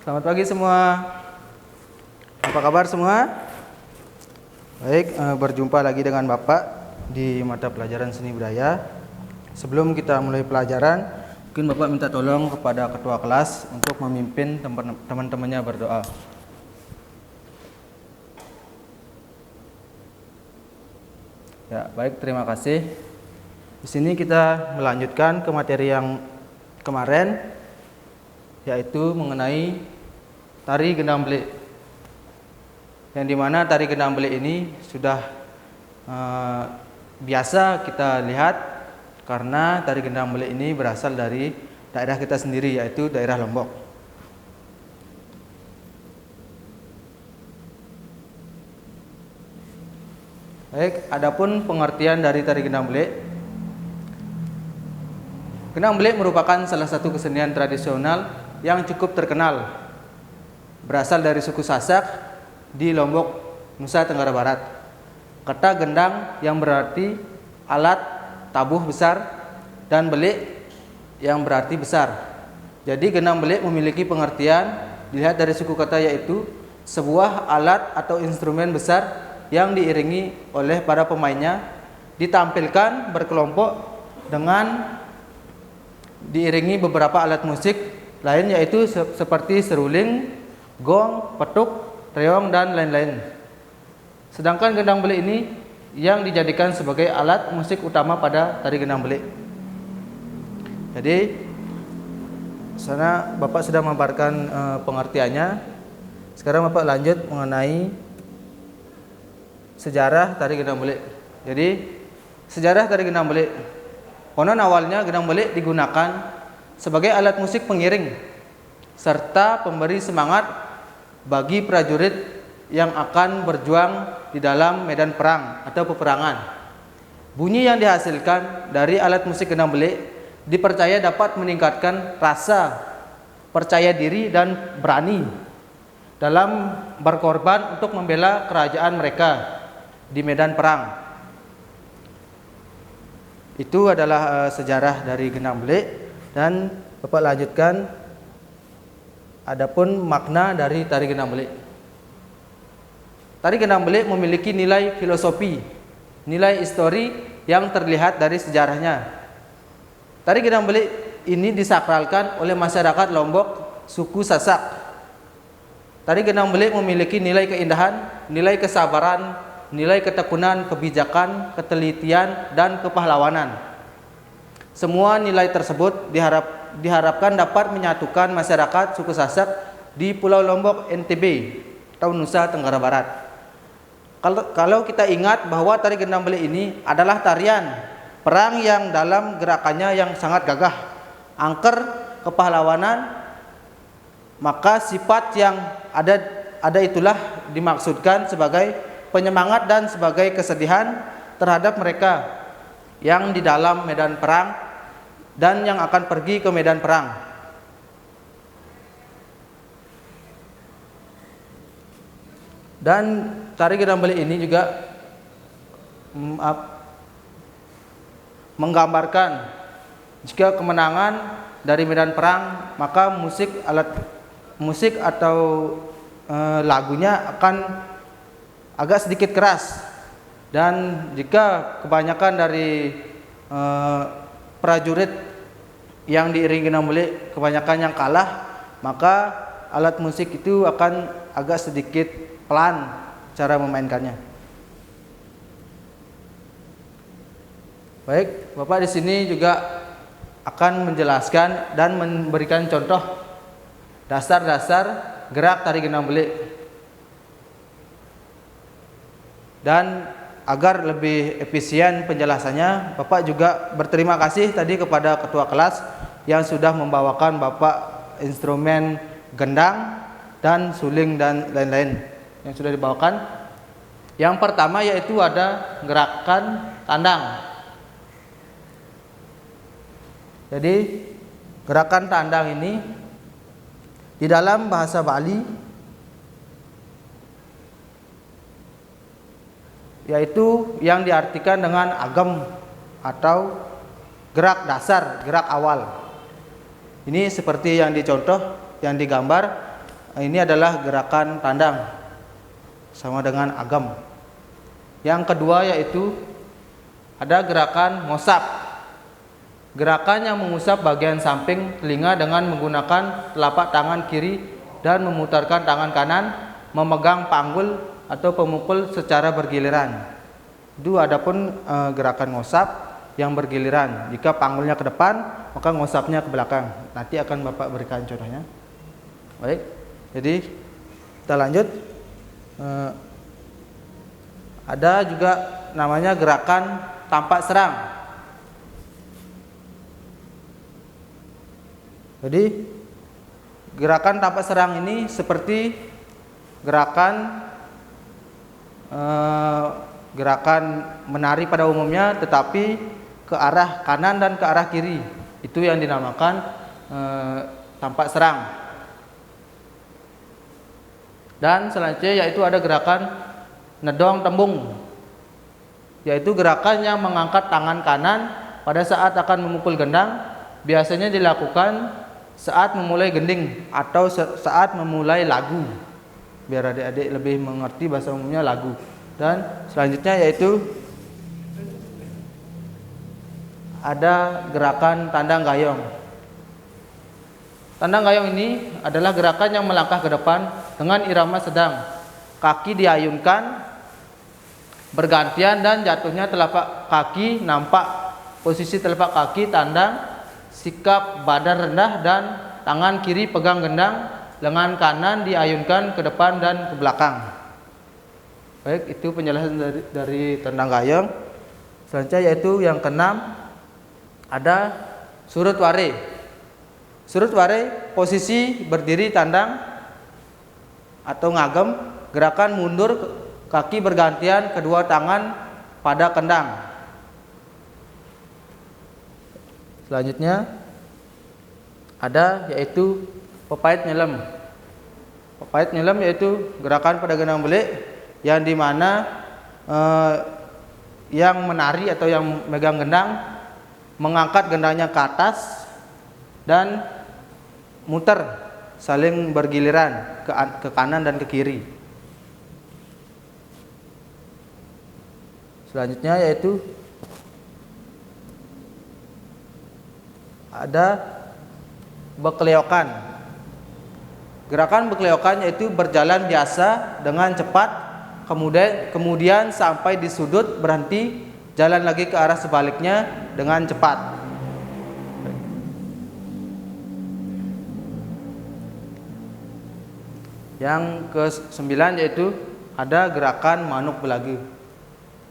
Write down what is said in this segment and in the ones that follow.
Selamat pagi semua. Apa kabar semua? Baik, berjumpa lagi dengan Bapak di mata pelajaran seni budaya. Sebelum kita mulai pelajaran, mungkin Bapak minta tolong kepada ketua kelas untuk memimpin teman-temannya berdoa. Ya, baik, terima kasih. Di sini kita melanjutkan ke materi yang kemarin, yaitu mengenai tari gendang belik. Yang dimana tari gendang belik ini sudah biasa kita lihat karena tari gendang belik ini berasal dari daerah kita sendiri, yaitu daerah Lombok. Baik, adapun pengertian dari tari gendang belik. Gendang belik merupakan salah satu kesenian tradisional yang cukup terkenal, berasal dari suku Sasak di Lombok, Nusa Tenggara Barat. Kata gendang yang berarti alat tabuh besar dan belik yang berarti besar. Jadi gendang belik memiliki pengertian dilihat dari suku kata, yaitu sebuah alat atau instrumen besar yang diiringi oleh para pemainnya, ditampilkan berkelompok dengan diiringi beberapa alat musik lain, yaitu seperti seruling, gong, petuk, reong, dan lain-lain. Sedangkan gendang belik ini yang dijadikan sebagai alat musik utama pada tari gendang belik. Jadi sana Bapak sudah memaparkan pengertiannya. Sekarang Bapak lanjut mengenai sejarah tari gendang belik. Jadi sejarah tari gendang belik. Konon awalnya gendang belik digunakan sebagai alat musik pengiring serta pemberi semangat bagi prajurit yang akan berjuang di dalam medan perang atau peperangan. Bunyi yang dihasilkan dari alat musik gendang belik dipercaya dapat meningkatkan rasa percaya diri dan berani dalam berkorban untuk membela kerajaan mereka di medan perang. Itu adalah sejarah dari gendang belik. Dan Bapak lanjutkan, adapun makna dari tari gendang belik. Tari gendang belik memiliki nilai filosofi, nilai histori yang terlihat dari sejarahnya. Tari gendang belik ini disakralkan oleh masyarakat Lombok suku Sasak. Tari gendang belik memiliki nilai keindahan, nilai kesabaran, nilai ketekunan, kebijakan, ketelitian, dan kepahlawanan. Semua nilai tersebut diharapkan dapat menyatukan masyarakat suku Sasak di Pulau Lombok NTB atau Nusa Tenggara Barat. Kalau kita ingat bahwa tari gendang belik ini adalah tarian perang yang dalam gerakannya yang sangat gagah, angker, kepahlawanan, maka sifat yang ada itulah dimaksudkan sebagai penyemangat dan sebagai kesedihan terhadap mereka yang di dalam medan perang dan yang akan pergi ke medan perang. Dan tari gendang belik ini juga menggambarkan jika kemenangan dari medan perang, maka alat musik atau lagunya akan agak sedikit keras. Dan jika kebanyakan dari prajurit yang diiringi gendang belik kebanyakan yang kalah, maka alat musik itu akan agak sedikit pelan cara memainkannya. Baik, Bapak di sini juga akan menjelaskan dan memberikan contoh dasar-dasar gerak tari gendang belik. Dan agar lebih efisien penjelasannya, Bapak juga berterima kasih tadi kepada ketua kelas yang sudah membawakan Bapak instrumen gendang dan suling dan lain-lain yang sudah dibawakan. Yang pertama yaitu ada gerakan tandang. Jadi gerakan tandang ini di dalam bahasa Bali yaitu yang diartikan dengan agam atau gerak dasar, gerak awal. Ini seperti yang dicontoh, yang digambar. Ini adalah gerakan tandang sama dengan agam. Yang kedua yaitu ada gerakan ngosap. Gerakan yang mengusap bagian samping telinga dengan menggunakan telapak tangan kiri dan memutarkan tangan kanan memegang panggul atau pemukul secara bergiliran. Itu adapun gerakan ngosap yang bergiliran. Jika panggulnya ke depan, maka ngosapnya ke belakang. Nanti akan Bapak berikan contohnya. Baik, jadi kita lanjut. Ada juga namanya gerakan tampak serang. Jadi gerakan tampak serang ini seperti gerakan menari pada umumnya, tetapi ke arah kanan dan ke arah kiri. Itu yang dinamakan tampak serang. Dan selanjutnya yaitu ada gerakan nedong tembung, yaitu gerakan yang mengangkat tangan kanan pada saat akan memukul gendang. Biasanya dilakukan saat memulai gending atau saat memulai lagu, biar adik-adik lebih mengerti bahasa umumnya lagu. Dan selanjutnya yaitu ada gerakan tandang gayong. Tandang gayong ini adalah gerakan yang melangkah ke depan dengan irama sedang. Kaki diayunkan bergantian dan jatuhnya telapak kaki nampak. Posisi telapak kaki tandang, sikap badan rendah dan tangan kiri pegang gendang, lengan kanan diayunkan ke depan dan ke belakang. Baik, itu penjelasan dari tandang gayong. Selanjutnya yaitu yang keenam ada surut ware. Surut ware posisi berdiri tandang atau ngagem, gerakan mundur kaki bergantian kedua tangan pada kendang. Selanjutnya ada yaitu pepait nyelem. Pepait nyelem yaitu gerakan pada gendang belik yang dimana yang menari atau yang megang gendang mengangkat gendangnya ke atas dan muter saling bergiliran ke kanan dan ke kiri. Selanjutnya yaitu ada bekleokan. Gerakan bekleokan yaitu berjalan biasa dengan cepat, kemudian sampai di sudut berhenti, jalan lagi ke arah sebaliknya dengan cepat. Yang ke-9 yaitu ada gerakan manuk belagu.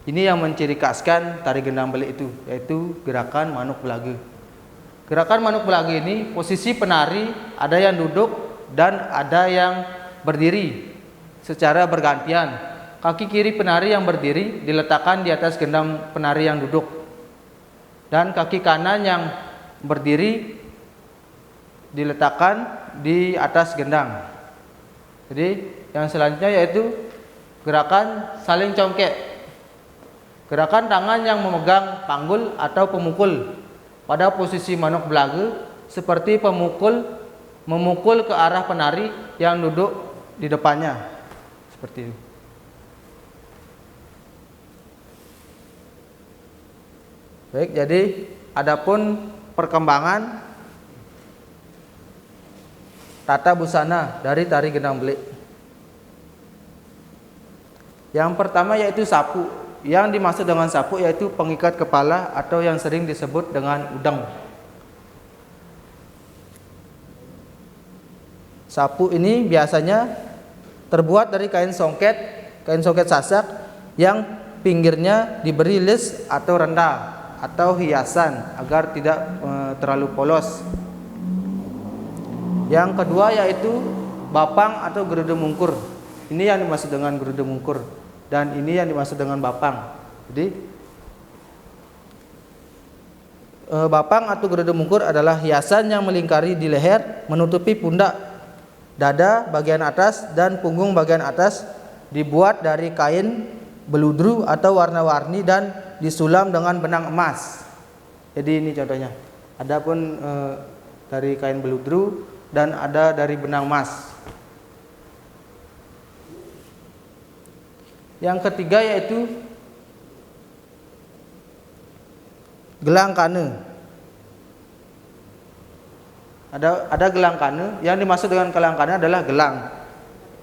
Ini yang menciri khaskan tari gendang belik itu, yaitu gerakan manuk belagu. Gerakan manuk belagu ini posisi penari ada yang duduk dan ada yang berdiri secara bergantian. Kaki kiri penari yang berdiri diletakkan di atas gendang penari yang duduk, dan kaki kanan yang berdiri diletakkan di atas gendang. Jadi yang selanjutnya yaitu gerakan saling congkek. Gerakan tangan yang memegang panggul atau pemukul pada posisi manuk belagu seperti memukul ke arah penari yang duduk di depannya. Seperti itu. Baik, jadi adapun perkembangan tata busana dari tari gendang belik. Yang pertama yaitu sapu. Yang dimaksud dengan sapu yaitu pengikat kepala atau yang sering disebut dengan udang. Sapu ini biasanya terbuat dari kain songket sasak yang pinggirnya diberi lis atau rendah atau hiasan agar tidak terlalu polos. Yang kedua yaitu bapang atau gerudu mungkur. Ini yang dimaksud dengan gerudu mungkur, dan ini yang dimaksud dengan bapang. Jadi bapang atau gerudu mungkur adalah hiasan yang melingkari di leher, menutupi pundak, dada bagian atas dan punggung bagian atas, dibuat dari kain beludru atau warna-warni dan disulam dengan benang emas. Jadi ini contohnya. Adapun dari kain beludru dan ada dari benang emas. Yang ketiga yaitu gelang kane. Ada gelang kane. Yang dimaksud dengan gelang kane adalah gelang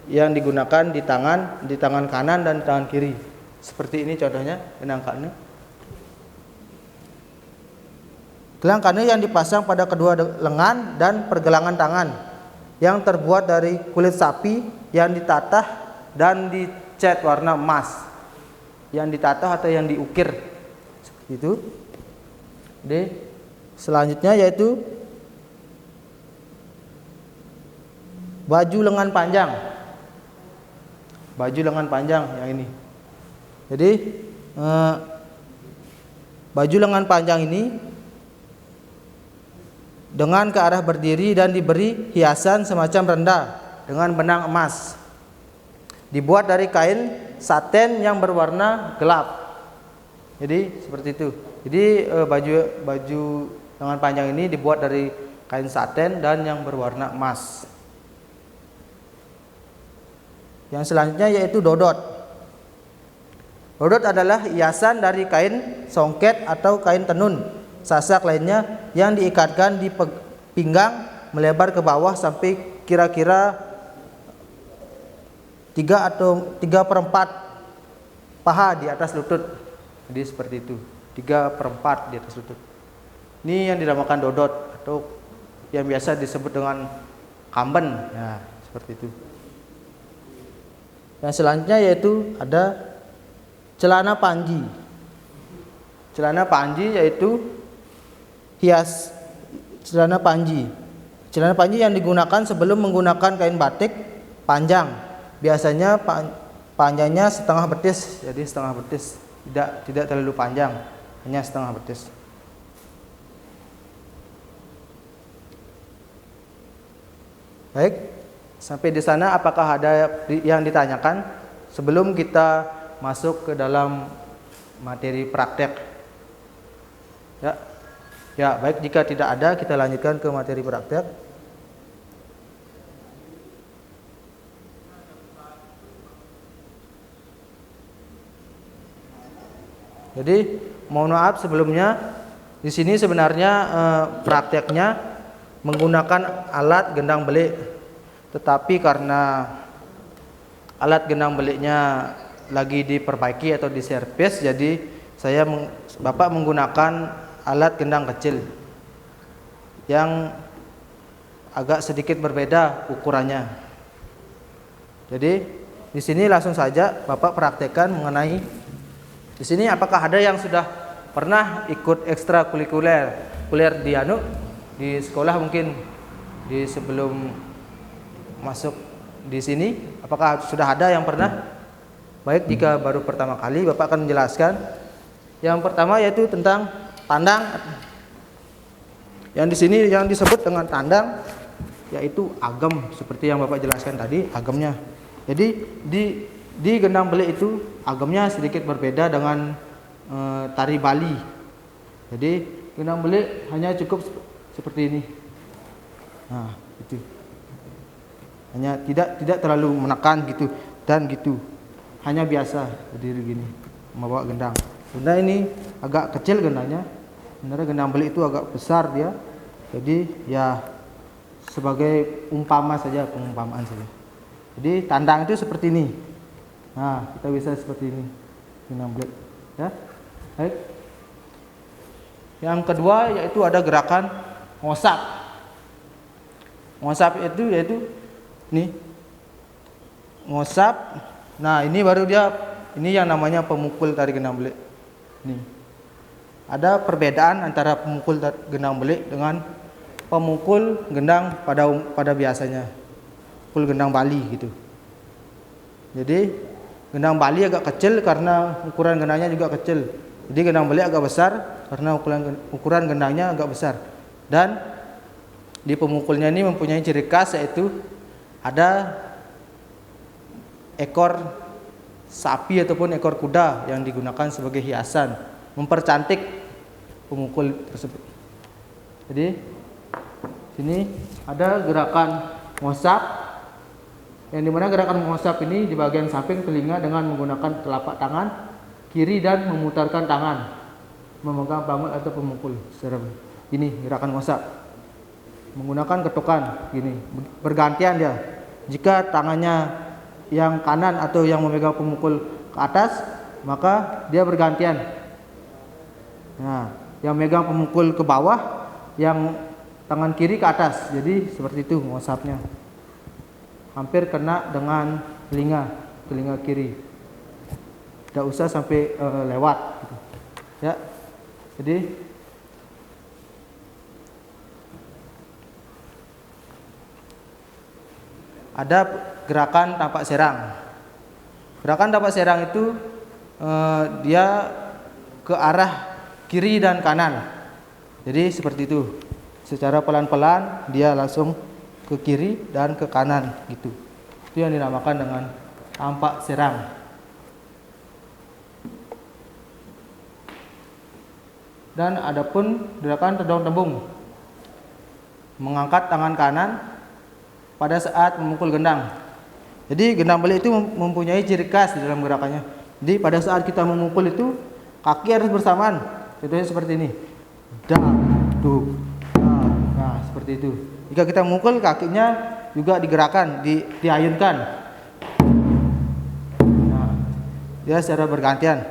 yang digunakan di tangan kanan dan tangan kiri. Seperti ini contohnya gelang kane. Gelang kane yang dipasang pada kedua lengan dan pergelangan tangan, yang terbuat dari kulit sapi yang ditatah dan dicat warna emas, yang ditatah atau yang diukir, seperti itu. Jadi selanjutnya yaitu baju lengan panjang. Baju lengan panjang yang ini. Jadi baju lengan panjang ini dengan ke arah berdiri dan diberi hiasan semacam rendah dengan benang emas. Dibuat dari kain saten yang berwarna gelap. Jadi seperti itu. Jadi baju lengan panjang ini dibuat dari kain saten dan yang berwarna emas. Yang selanjutnya yaitu dodot. Dodot adalah hiasan dari kain songket atau kain tenun sasak lainnya yang diikatkan di pinggang melebar ke bawah sampai kira-kira 3 atau 3/4 paha di atas lutut. Jadi seperti itu, 3/4 di atas lutut. Ini yang dinamakan dodot atau yang biasa disebut dengan kamben. Ya, seperti itu. Yang selanjutnya yaitu ada celana panji. Celana panji yaitu hias celana panji. Celana panji yang digunakan sebelum menggunakan kain batik panjang. Biasanya panjangnya setengah betis, jadi setengah betis, tidak terlalu panjang, hanya setengah betis. Baik. Sampai di sana apakah ada yang ditanyakan sebelum kita masuk ke dalam materi praktek? Ya, baik, jika tidak ada kita lanjutkan ke materi praktek. Jadi, mohon maaf sebelumnya, di sini sebenarnya prakteknya menggunakan alat gendang belik. Tetapi karena alat gendang beliknya lagi diperbaiki atau diservis, jadi Bapak menggunakan alat gendang kecil yang agak sedikit berbeda ukurannya. Jadi di sini langsung saja Bapak praktekkan mengenai di sini apakah ada yang sudah pernah ikut ekstrakurikuler di sekolah, mungkin di sebelum masuk di sini, apakah sudah ada yang pernah? Baik, jika baru pertama kali Bapak akan menjelaskan. Yang pertama yaitu tentang tandang. Yang di sini yang disebut dengan tandang yaitu agem, seperti yang Bapak jelaskan tadi, agemnya. Jadi di gendang belik itu agemnya sedikit berbeda dengan tari Bali. Jadi gendang belik hanya cukup seperti ini. Nah, itu. Hanya tidak terlalu menekan gitu dan gitu. Hanya biasa berdiri gini membawa gendang. Sebenarnya ini agak kecil gendangnya. Sebenarnya gendang belik itu agak besar dia. Jadi ya sebagai umpama saja, pengumpamaan saja. Jadi tandang itu seperti ini. Nah, kita bisa seperti ini gendang belik, ya. Baik. Yang kedua yaitu ada gerakan ngosap. Ngosap itu yaitu nih ngosap. Nah, ini baru ini yang namanya pemukul tari gendang belik. Nih. Ada perbedaan antara pemukul gendang belik dengan pemukul gendang pada biasanya. Pemukul gendang Bali gitu. Jadi gendang Bali agak kecil karena ukuran gendangnya juga kecil. Jadi gendang belik agak besar karena ukuran gendangnya agak besar. Dan di pemukulnya ini mempunyai ciri khas yaitu ada ekor sapi ataupun ekor kuda yang digunakan sebagai hiasan, mempercantik pemukul tersebut. Jadi sini ada gerakan ngosap. Yang dimana gerakan mengusap ini di bagian samping telinga dengan menggunakan telapak tangan kiri dan memutarkan tangan, memegang panggul atau pemukul. Ini gerakan mengusap. Menggunakan ketukan gini, bergantian dia. Jika tangannya yang kanan atau yang memegang pemukul ke atas, maka dia bergantian. Nah, yang megang pemukul ke bawah, yang tangan kiri ke atas. Jadi seperti itu mengusapnya. Hampir kena dengan telinga kiri. Tidak usah sampai lewat gitu. Ya. Jadi ada gerakan tapak serang. Gerakan tapak serang itu dia ke arah kiri dan kanan. Jadi seperti itu. Secara pelan-pelan dia langsung ke kiri dan ke kanan gitu. Itu yang dinamakan dengan tapak serang. Dan adapun gerakan tedong tembung, mengangkat tangan kanan pada saat memukul gendang. Jadi gendang balik itu mempunyai ciri khas di dalam gerakannya. Jadi pada saat kita memukul itu kaki harus bersamaan. Contohnya seperti ini. Dang, duk. Nah, seperti itu. Jika kita memukul kakinya juga digerakkan, diayunkan. Nah, dia secara bergantian.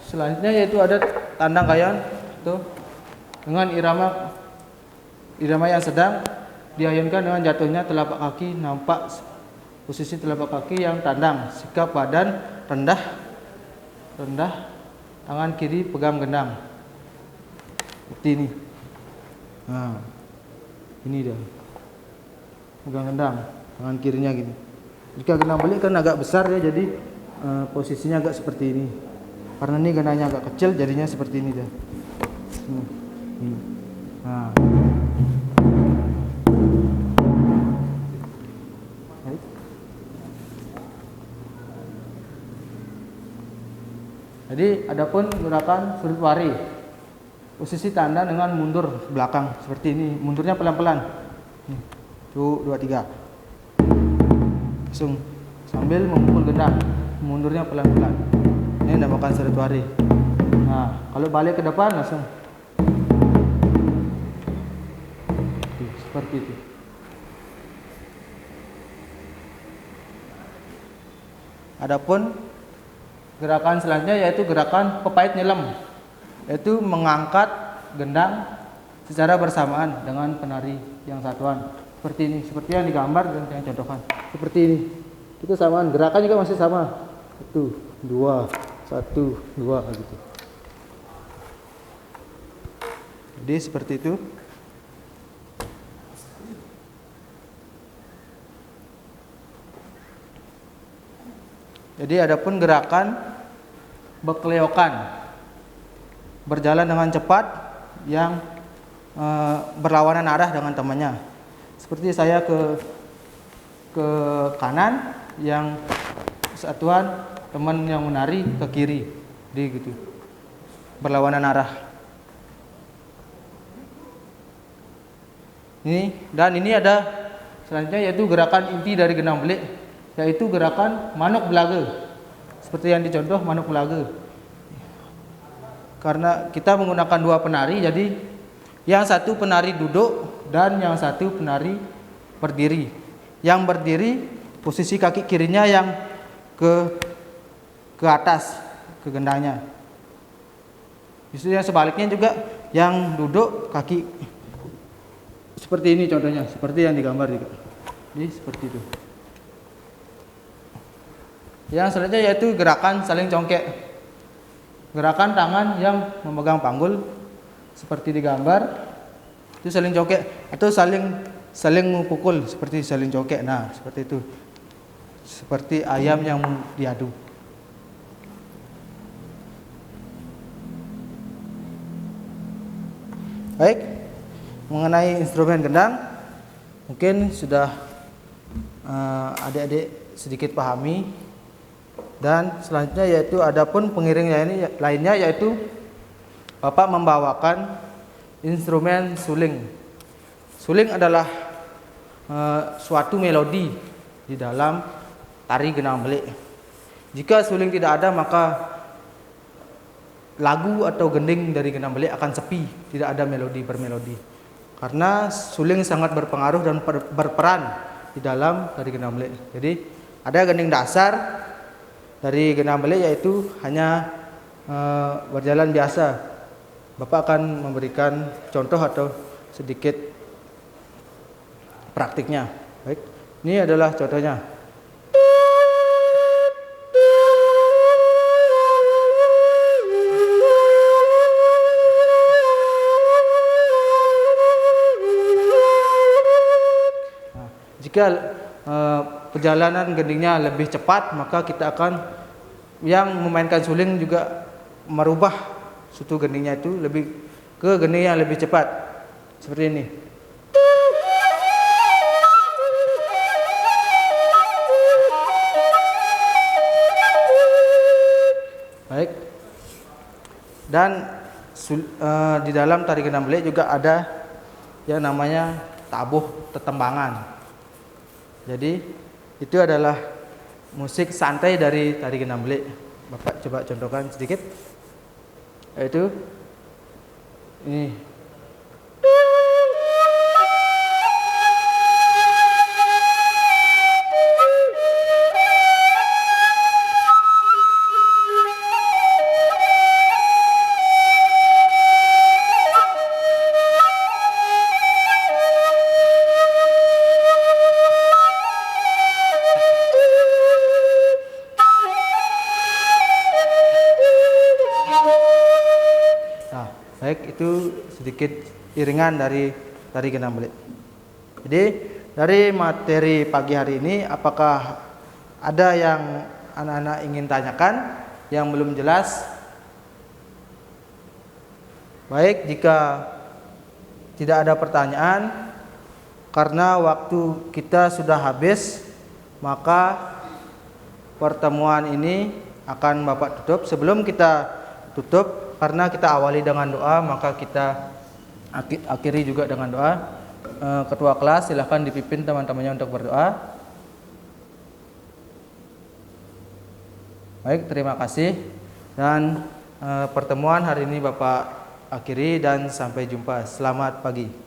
Selanjutnya yaitu ada tandang kayan tuh, dengan irama yang sedang diayunkan dengan jatuhnya telapak kaki, nampak posisi telapak kaki yang tandang, sikap badan rendah, tangan kiri pegang gendang. Seperti ini. Nah, ini dia. Pegang gendang, tangan kirinya gini. Jika gendang balik kan agak besar ya, jadi posisinya agak seperti ini. Karena ini gendangnya agak kecil, jadinya seperti ini dia. Nah. Jadi adapun gerakan sudut wari, posisi tanda dengan mundur ke belakang seperti ini, mundurnya pelan-pelan. 1, 2, 3. Langsung sambil memukul gendang, mundurnya pelan-pelan. Ini dinamakan sudut wari. Nah, kalau balik ke depan langsung seperti itu. Adapun gerakan selanjutnya yaitu gerakan pepait nyelam, yaitu mengangkat gendang secara bersamaan dengan penari yang satuan. Seperti ini, seperti yang digambar dan yang contohkan. Seperti ini. Itu samaan, gerakan juga masih sama. 1, 2, 1, 2 gitu. Jadi seperti itu. Jadi adapun gerakan bekleokan, berjalan dengan cepat yang berlawanan arah dengan temannya. Seperti saya ke kanan, yang satuan teman yang menari ke kiri, jadi gitu, berlawanan arah. Ini ada selanjutnya yaitu gerakan inti dari gendang belik, yaitu gerakan manuk belaga. Seperti yang dicontoh manuk belaga. Karena kita menggunakan dua penari, jadi yang satu penari duduk dan yang satu penari berdiri. Yang berdiri posisi kaki kirinya yang ke atas, ke gendangnya. Justru yang sebaliknya juga yang duduk kaki seperti ini contohnya, seperti yang digambar juga. Jadi seperti itu. Yang selanjutnya yaitu gerakan saling congkek. Gerakan tangan yang memegang panggul seperti digambar. Itu saling congkek atau saling memukul seperti saling congkek. Nah, seperti itu. Seperti ayam yang diadu. Baik, mengenai instrumen gendang mungkin sudah adik-adik sedikit pahami. Dan selanjutnya yaitu adapun pengiring lainnya yaitu Bapak membawakan instrumen suling. Suling adalah suatu melodi di dalam tari Genang Belik. Jika suling tidak ada, maka lagu atau gending dari Genang Belik akan sepi, tidak ada melodi bermelodi. Karena suling sangat berpengaruh dan berperan di dalam tari Genang Belik. Jadi ada gending dasar dari Genang Belik yaitu hanya berjalan biasa. Bapak akan memberikan contoh atau sedikit praktiknya. Baik, ini adalah contohnya. Nah, jika perjalanan gendingnya lebih cepat, maka kita akan yang memainkan suling juga merubah sutu gendingnya itu lebih ke gending yang lebih cepat seperti ini. Baik. Dan di dalam tari Genang Belik juga ada yang namanya tabuh tetembangan. Jadi itu adalah musik santai dari tari Genang Belik. Bapak coba contohkan sedikit. Yaitu ini. Baik, itu sedikit iringan dari tari Genang Belik. Jadi dari materi pagi hari ini, apakah ada yang anak-anak ingin tanyakan yang belum jelas? Baik, jika tidak ada pertanyaan, karena waktu kita sudah habis, maka pertemuan ini akan Bapak tutup. Sebelum kita tutup, karena kita awali dengan doa, maka kita akhiri juga dengan doa. Ketua kelas silahkan dipimpin teman-temannya untuk berdoa. Baik, terima kasih. Dan pertemuan hari ini Bapak akhiri dan sampai jumpa. Selamat pagi.